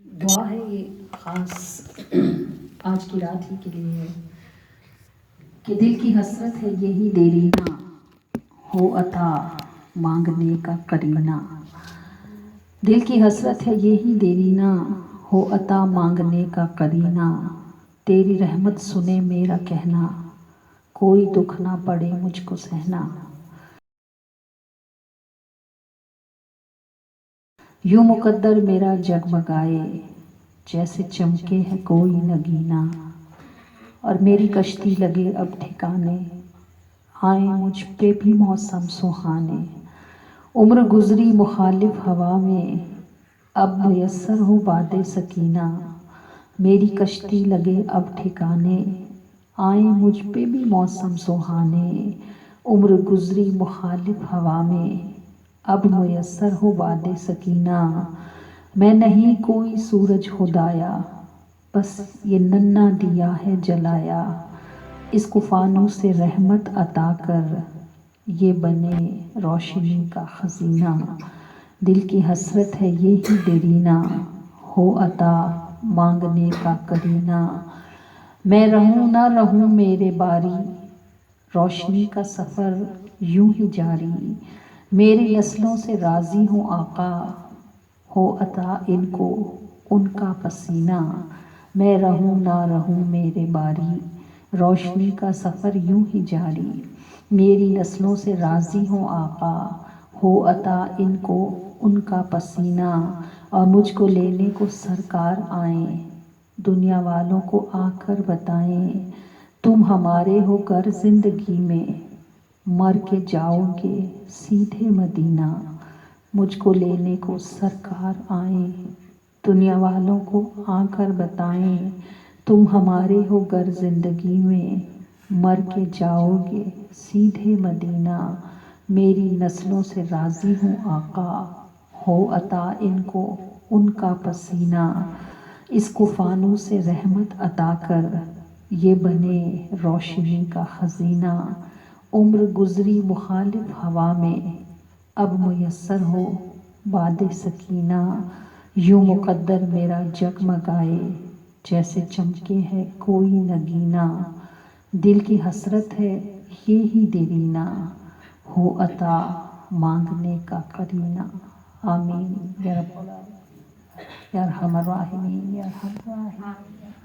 دعا ہے یہ خاص آج کی رات ہی کے لیے ہے کہ دل کی حسرت ہے یہی دیرینہ ہو عطا مانگنے کا کرینہ. دل کی حسرت ہے یہی دیرینہ ہو عطا مانگنے کا کرینہ. تیری رحمت سنے میرا کہنا کوئی دکھ نہ پڑے مجھ کو سہنا. یوں مقدر میرا جگمگائے جیسے چمکے ہے کوئی نگینہ. اور میری کشتی لگے اب ٹھکانے آئیں مجھ پہ بھی موسم سہانے. عمر گزری مخالف ہوا میں اب میسر ہو باد سکینہ. میری کشتی لگے اب ٹھکانے آئیں مجھ پہ بھی موسم سہانے. عمر گزری مخالف ہوا میں اب میسر ہو باد سکینہ. میں نہیں کوئی سورج خدایا بس یہ ننھا دیا ہے جلایا. اس کو فانوس سے رحمت عطا کر یہ بنے روشنی کا خزینہ. دل کی حسرت ہے یہی دیرینہ ہو عطا مانگنے کا کرینہ. میں رہوں نہ رہوں میرے باری روشنی کا سفر یوں ہی جاری. میری نسلوں سے راضی ہوں آقا ہو عطا ان کو ان کا پسینہ. میں رہوں نہ رہوں میرے باری روشنی کا سفر یوں ہی جاری. میری نسلوں سے راضی ہوں آقا ہو عطا ان کو ان کا پسینہ. اور مجھ کو لینے کو سرکار آئیں دنیا والوں کو آ کر بتائیں تم ہمارے ہو گر زندگی میں مر کے جاؤ گے سیدھے مدینہ. مجھ کو لینے کو سرکار آئیں دنیا والوں کو آ کر بتائیں تم ہمارے ہو گر زندگی میں مر کے جاؤ گے سیدھے مدینہ. میری نسلوں سے راضی ہوں آقا ہو عطا ان کو ان کا پسینہ. اس کو فانوس سے رحمت عطا کر یہ بنے روشنی کا خزینہ. عمر گزری مخالف ہوا میں اب میسر ہو باد سکینہ. یوں مقدر میرا جگمگائے جیسے چمکے ہے کوئی نگینہ. دل کی حسرت ہے یہی دیرینہ ہو عطا مانگنے کا کرینہ. آمین یا رب العالمین یا ارحم الراحمین یا ارحم الراحمین.